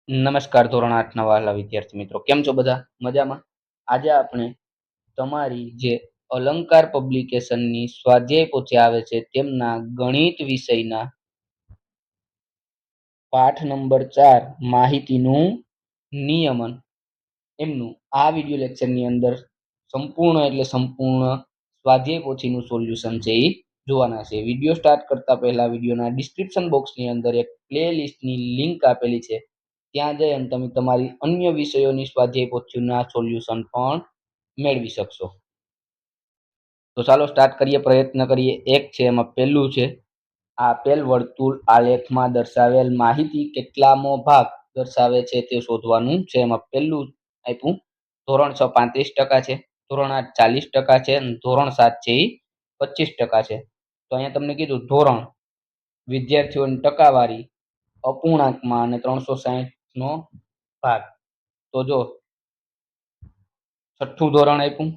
નમસ્કાર ધોરણ 8 ના વહાલા વિદ્યાર્થી મિત્રો, કેમ છો બધા? મજામાં? આજે આપણે તમારી જે અલંકાર પબ્લિકેશનની સ્વાધ્યાય પોથી આવે છે તેમના ગણિત વિષયના પાઠ નંબર 4 માહિતીનું નિયમન એમનું આ વિડિયો લેક્ચરની અંદર સંપૂર્ણ સ્વાધ્યાય પોથીનું સોલ્યુશન છે એ જોવાના છે. વિડિયો સ્ટાર્ટ કરતા પહેલા વિડિયોના ડિસ્ક્રિપ્શન બોક્સની અંદર એક પ્લેલિસ્ટની લિંક આપેલી છે. ત્યાં જઈ અને તમે તમારી અન્ય વિષયોની સ્વાધ્યાય પોથીના સોલ્યુશન પણ મેળવી શકશો. તો ચાલો સ્ટાર્ટ કરીએ, પ્રયત્ન કરીએ. એક છે એમાં પહેલું છે આપેલ વર્તુળ આલેખમાં દર્શાવેલ માહિતી કેટલામો ભાગ દર્શાવે છે તે શોધવાનું છે. એમાં પહેલું આપ્યું ધોરણ 6 35% છે, ધોરણ 8 40% છે અને ધોરણ 7 છે એ 25% છે. તો અહીંયા તમને કીધું ધોરણ, વિદ્યાર્થીઓની ટકાવારી, અપૂર્ણાંકમાં અને 360 નો ભાગ. તો જો છઠ્ઠું ધોરણ આપ્યું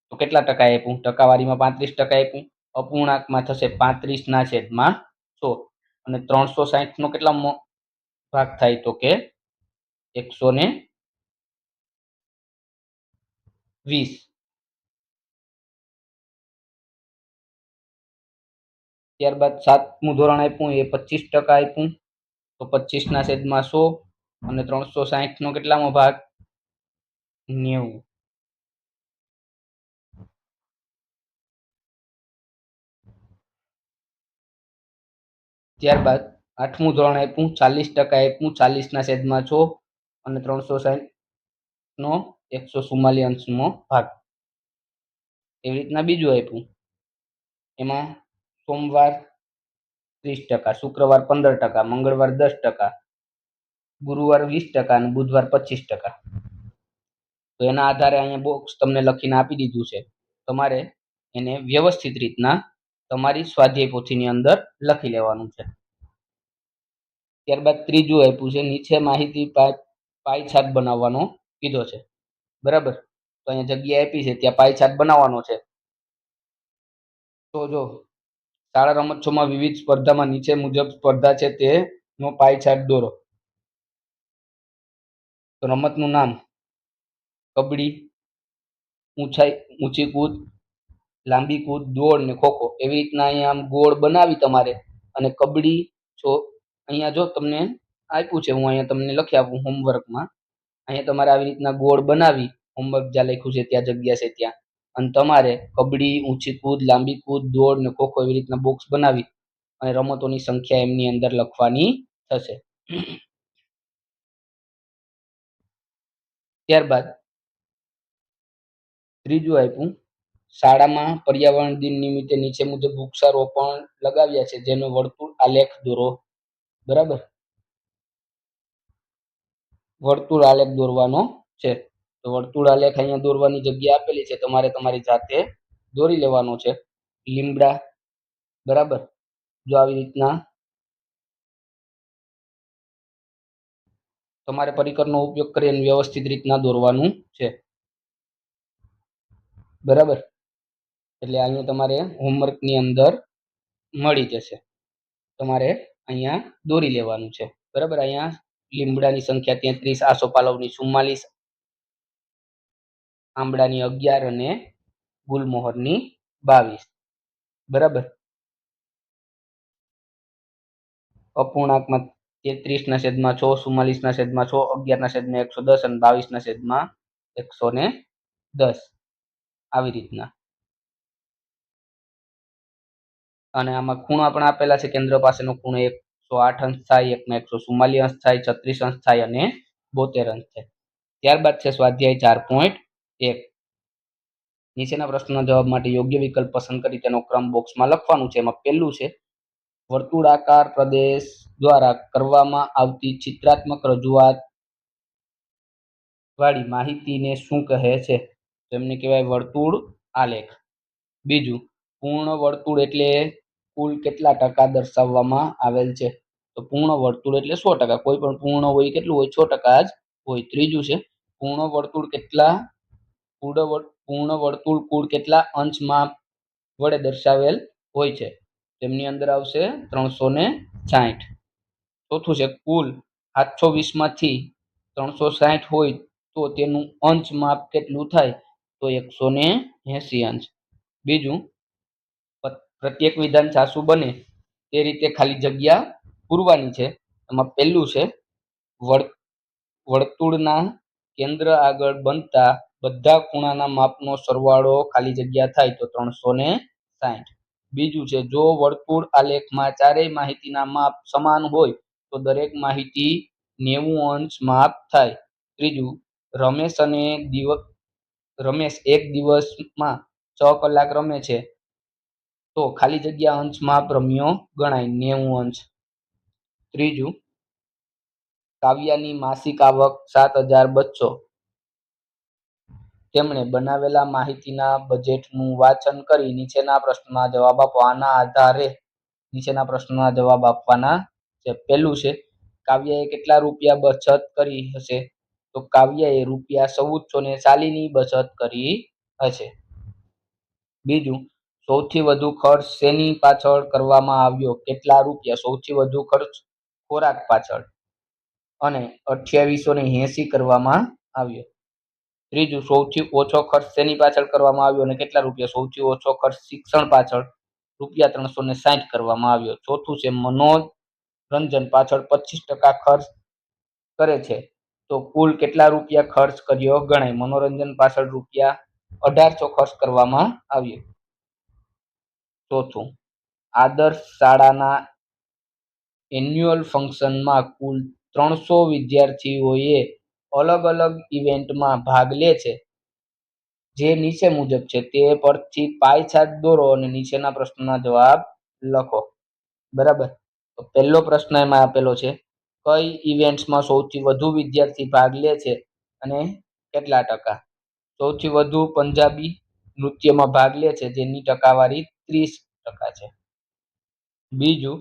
તો કેટલા ટકા આપ્યું? ટકાવારીમાં 35% આપ્યું, અપૂર્ણાંકમાં થશે 35/100 અને 360 નો કેટલા ભાગ થાય? તો કે 120. ત્યારબાદ સાતમું ધોરણ આપ્યું એ 25% આપ્યું તો 25/100 અને 360 નો કેટલામો ભાગ? 90. ત્યારબાદ આઠમું ધોરણ આપ્યું 40% આપ્યું 40/100 અને 360 નો 144મો ભાગ. એવી રીતના બીજું આપ્યું, એમાં સોમવાર 30%, શુક્રવાર 15%, મંગળવાર 10%, ગુરુવાર 20% અને બુધવાર 25%. તો એના આધારે અહીંયા બોક્સ તમને લખીને આપી દીધું છે. તમારે એને વ્યવસ્થિત રીતના તમારી સ્વાધ્યાય પોથીની અંદર લખી લેવાનું છે. ત્યારબાદ ત્રીજું આપ્યું છે નીચે માહિતી પાઈ ચાર્ટ બનાવવાનો કીધો છે. બરાબર, તો અહીંયા જગ્યા આપી છે ત્યાં પાઈ ચાર્ટ બનાવવાનો છે. તો જો શાળા રમતોત્સવમાં વિવિધ સ્પર્ધામાં નીચે મુજબ સ્પર્ધા છે તેનો પાઈ ચાર્ટ દોરો. તો રમતનું નામ કબડ્ડી, ઊંચી કૂદ, લાંબી કૂદ, દોડ ને ખોખો. એવી રીતના અહીંયા આમ ગોળ બનાવી તમારે, અને કબડ્ડી અહીંયા જો તમને આપ્યું છે, હું અહીંયા તમને લખી આપું હોમવર્કમાં. અહીંયા તમારે આવી રીતના ગોળ બનાવી, હોમવર્ક જ્યાં લખ્યું છે ત્યાં જગ્યા છે ત્યાં, અને તમારે કબડ્ડી, ઊંચી કૂદ, લાંબી કૂદ, દોડ ને ખોખો એવી રીતના બોક્સ બનાવી અને રમતોની સંખ્યા એમની અંદર લખવાની થશે. ત્યારબાદ ત્રીજું આપ્યું શાળામાં પર્યાવરણ દિન નિમિત્તે નીચે મુજબ વૃક્ષારોપણ લગાવ્યા છે જેનો વર્તુળ આલેખ દોરો. બરાબર, વર્તુળ આલેખ દોરવાનો છે. તો વર્તુળ આલેખ અહીંયા દોરવાની જગ્યા આપેલી છે, તમારે તમારી જાતે દોરી લેવાનો છે. લીમડા, બરાબર, જો આવી રીતના તમારે પરિકરનો ઉપયોગ કરીને વ્યવસ્થિત રીતના દોરવાનું છે. બરાબર, એટલે અહીંયા તમારે હોમવર્કની અંદર મળી જશે, તમારે અહીંયા દોરી લેવાનું છે. બરાબર, અહીંયા લીમડાની સંખ્યા 33, આસોપાલવની 44, આંબળાની 11 અને ગુલમોહરની 22. બરાબર, અપૂર્ણાંકમાં 33/6, 44/6, 11/110 અને 22/110 આવી રીતના. અને આમાં ખૂણા પણ આપેલા છે. કેન્દ્ર પાસેનો ખૂણો 108 અંશ થાય, 144 અંશ થાય, 36 અંશ થાય અને 72 અંશ થાય. ત્યારબાદ છે સ્વાધ્યાય 4.1. નીચેના પ્રશ્નોના જવાબ માટે યોગ્ય વિકલ્પ પસંદ કરી તેનો ક્રમ બોક્સમાં લખવાનું છે. એમાં પહેલું છે વર્તુળાકાર પ્રદેશ દ્વારા કરવામાં આવતી ચિત્રાત્મક રજૂઆત વાળી માહિતીને શું કહે છે? તેમને કહેવાય વર્તુળ આલેખ. બીજું, પૂર્ણ વર્તુળ એટલે કુલ કેટલા ટકા દર્શાવવામાં આવેલ છે? તો પૂર્ણ વર્તુળ એટલે 100%. કોઈ પણ પૂર્ણ હોય કેટલું હોય? 6% જ હોય. ત્રીજું છે પૂર્ણ વર્તુળ કુલ કેટલા અંશમાં વડે દર્શાવેલ હોય છે? તેમની અંદર આવશે 360. ચોથું છે કુલ 720 માંથી 360 હોય તો તેનું અંશ માપ કેટલું થાય? તો 180 અંશ. બીજું, પ્રત્યેક વિધાન સાચું બને તે રીતે ખાલી જગ્યા પૂરવાની છે. એમાં પહેલું છે, વર્તુળના કેન્દ્ર આગળ બનતા બધા ખૂણાના માપનો સરવાળો ખાલી જગ્યા થાય તો 360. બીજું છે, જો વર્તુળ આલેખમાં ચારેય માહિતીના માપ સમાન હોય તો દરેક માહિતી 90 અંશ માપ થાય. ત્રીજું, રમેશ એક દિવસમાં 6 કલાક રમે છે તો ખાલી જગ્યા અંશ માપ રમ્યો ગણાય 90 અંશ. ત્રીજું, કાવ્યાની માસિક આવક 7,200. તેમણે બનાવેલા માહિતીના બજેટનું વાંચન કરી નીચેના પ્રશ્નોના જવાબ આપો. આના આધારે નીચેના પ્રશ્નોના જવાબ આપવાના છે. પહેલું છે, કાવ્યાએ કેટલા રૂપિયા બચત કરી હશે? તો કાવ્યાએ રૂપિયા 1440 ની બચત કરી હશે. બીજું, સૌથી વધુ ખર્ચ શેની પાછળ કરવામાં આવ્યો? કેટલા રૂપિયા? સૌથી વધુ ખર્ચ ખોરાક પાછળ અને 2880 કરવામાં આવ્યો. ત્રીજું, સૌથી ઓછો ખર્ચ શેની પાછળ કરવામાં આવ્યો અને કેટલા રૂપિયા? સૌથી ઓછો ખર્ચ શિક્ષણ પાછળ રૂપિયા 360 કરવામાં આવ્યો. ચોથું છે, મનોરંજન પાછળ 25% ખર્ચ કરે છે તો કુલ કેટલા રૂપિયા ખર્ચ કર્યો ગણાય? મનોરંજન પાછળ રૂપિયા 1800 ખર્ચ કરવામાં આવ્યો. ચોથું, આદર્શ શાળાના એન્યુઅલ ફંક્શનમાં કુલ 300 વિદ્યાર્થીઓએ અલગ અલગ ઇવેન્ટમાં ભાગ લે છે જે નીચે મુજબ છે તે પરથી પાઈ ચાર્ટ દોરો અને નીચેના પ્રશ્નોના જવાબ લખો. બરાબર. તો પહેલો પ્રશ્ન એમાં આપેલો છે, કઈ ઇવેન્ટ્સમાં સૌથી વધુ વિદ્યાર્થી ભાગ લે છે અને કેટલા ટકા? સૌથી વધુ પંજાબી નૃત્યમાં ભાગ લે છે જેની ટકાવારી 30% છે. બીજું,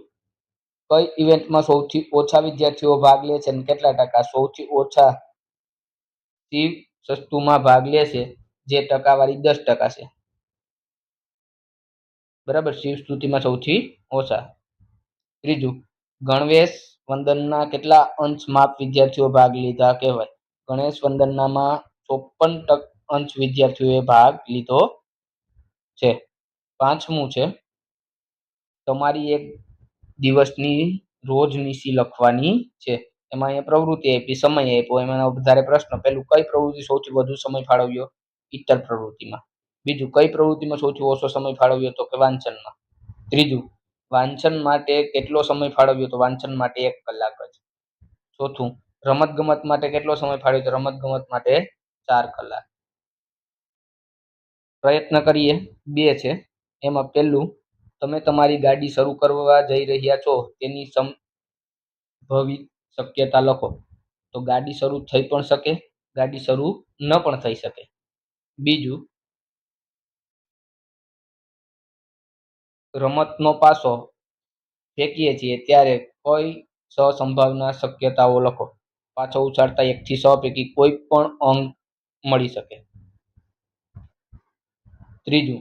કઈ ઇવેન્ટમાં સૌથી ઓછા વિદ્યાર્થીઓ ભાગ લે છે અને કેટલા ટકા? સૌથી ઓછા શિવ સસ્તુમાં ભાગ લે છે જે ટકાવારી 10% છે. બરાબર, શિવ સ્તુતિમાં સૌથી ઓછા. ત્રીજું, ગણવેશ વંદનના કેટલા અંશ માપ વિદ્યાર્થીઓ ભાગ લીધા કહેવાય? ગણેશ વંદનામાં 54% અંશ વિદ્યાર્થીઓએ ભાગ લીધો છે. પાંચમું છે, તમારી એક દિવસની રોજનીશી લખવાની છે. એમાં અહીંયા પ્રવૃત્તિ આપી, સમય આપ્યો, એમાં વધારે પ્રશ્ન. પહેલું, કઈ પ્રવૃત્તિ સૌથી વધુ સમય ફાળવ્યો? ઇત્તર પ્રવૃત્તિમાં. બીજું, કઈ પ્રવૃત્તિમાં સૌથી ઓછો સમય ફાળવ્યો? તો કે વાંચનમાં. ત્રીજું, વાંચન માટે કેટલો સમય ફાળવ્યો? તો વાંચન માટે 1 કલાક જ. ચોથું, રમત ગમત માટે કેટલો સમય ફાળવ્યો? તો રમત ગમત માટે 4 કલાક. પ્રયત્ન કરીએ, 2 છે. એમાં પહેલું, તમે તમારી ગાડી શરૂ કરવા જઈ રહ્યા છો તેની સંભવિત શક્યતા લખો. તો ગાડી શરૂ થઈ પણ શકે, ગાડી શરૂ ન પણ થઈ શકે. બીજું, રમતનો પાસો ફેંકીએ છીએ ત્યારે કઈ 6 સંભાવના શક્યતાઓ લખો. પાછો ઉછાળતા 1 થી 6 પૈકી કોઈ પણ અંક મળી શકે. ત્રીજું,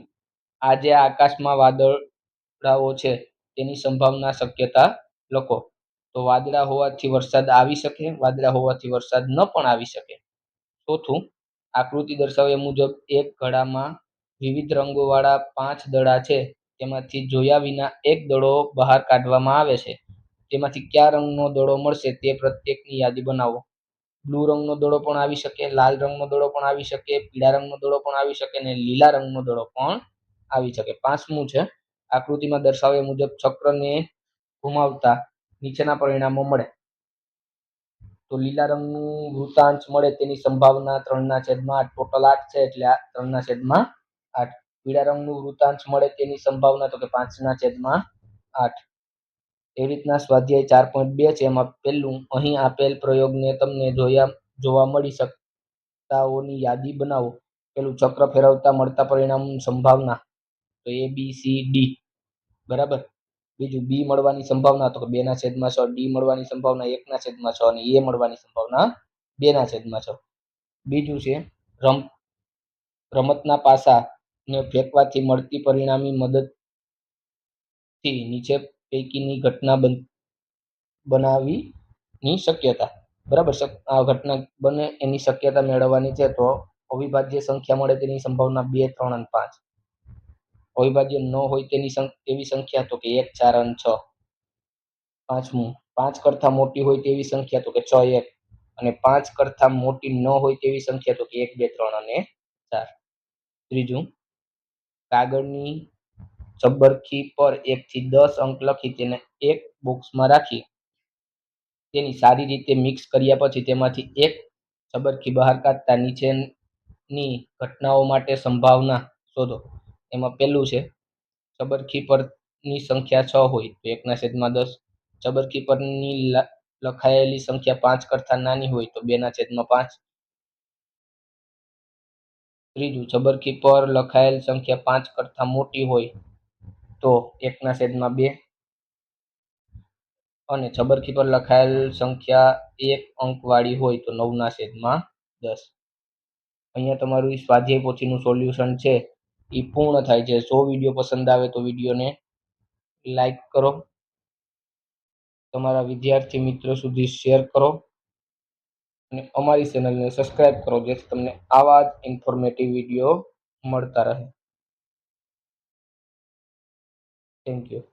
આજે આકાશમાં વાદળાઓ છે તેની સંભાવના શક્યતા લખો. તો વાદળા હોવાથી વરસાદ આવી શકે, વાદળા હોવાથી વરસાદ ન પણ આવી શકે. ચોથું, આકૃતિ દર્શાવ્યા મુજબ એક ઘડામાં વિવિધ રંગોવાળા 5 દડા છે. તેમાંથી જોયા વિના એક દડો બહાર કાઢવામાં આવે છે. તેમાંથી કયા રંગનો દડો મળશે તે પ્રત્યેકની યાદી બનાવો. બ્લુ રંગનો દડો પણ આવી શકે, લાલ રંગનો દડો પણ આવી શકે, પીળા રંગનો દડો પણ આવી શકે અને લીલા રંગનો દડો પણ આવી શકે. પાંચમું છે, આકૃતિમાં દર્શાવ્યા મુજબ ચક્રને ઘુમાવતા નીચેના પરિણામો મળે. તો લીલા રંગનું વૃતાંશ મળે તેની સંભાવના 3/8. ટોટલ 8 છે એટલે 3/8. પીળા રંગનું વૃતાંશ મળે તેની સંભાવના તો કે 5/8. એવી રીતના સ્વાધ્યાય 4.2 છે. એમાં પહેલું, અહીં આપેલ પ્રયોગને તમને જોવા મળી શકતાઓની યાદી બનાવો. પેલું, ચક્ર ફેરવતા મળતા પરિણામની સંભાવના તો ABCD. બરાબર. બીજું, બી મળવાની સંભાવના તો કે 2/6, ડી મળવાની સંભાવના 1/6 અને એ મળવાની સંભાવના 2/6. બીજું છે, રમતના પાસાને ફેંકવાથી મળતી પરિણામી મદદથી નીચે પૈકીની ઘટના બનાવી ની શક્યતા. બરાબર, આ ઘટના બને એની શક્યતા મેળવવાની છે. તો અવિભાજ્ય સંખ્યા મળે તેની સંભાવના 2, 3 અને 5. અવિભાજ્ય ન હોય તેવી સંખ્યા તો કે 1, 4 અને 6. પાંચમું, 5 કરતાં મોટી હોય તેવી સંખ્યા તો કે 6, 1. અને 5 કરતાં મોટી ન હોય તેવી સંખ્યા તો કે 1, 2, 3 અને 4. ત્રીજું, કાગળની ચબરખી પર 1 થી 10 અંક લખી તેને એક બોક્સમાં રાખી તેની સારી રીતે મિક્સ કર્યા પછી તેમાંથી એક ચબરખી બહાર કાઢતા નીચેની ઘટનાઓ માટે સંભાવના શોધો. એમાં પહેલું છે, ચબરખી પરની સંખ્યા 6 હોય તો 1/10. ચબરખી પરની લખાયેલી સંખ્યા 5 કરતાં નાની હોય તો 2/5. ત્રીજું, ચબરખી પર લખાયેલ સંખ્યા 5 કરતાં મોટી હોય તો 1/2. અને ચબરખી પર લખાયેલ સંખ્યા 1 અંકવાળી હોય તો 9/10. અહીંયા તમારું સ્વાધ્યાય પોથીનું સોલ્યુશન છે એ પૂર્ણ થાય છે. જો વિડીયો પસંદ આવે તો વિડીયોને લાઈક કરો, તમારા વિદ્યાર્થી મિત્રો સુધી શેર કરો અને અમારી ચેનલને સબસ્ક્રાઇબ કરો, જેથી તમને આવા જ ઇન્ફોર્મેટિવ વિડીયો મળતા રહે. Thank you.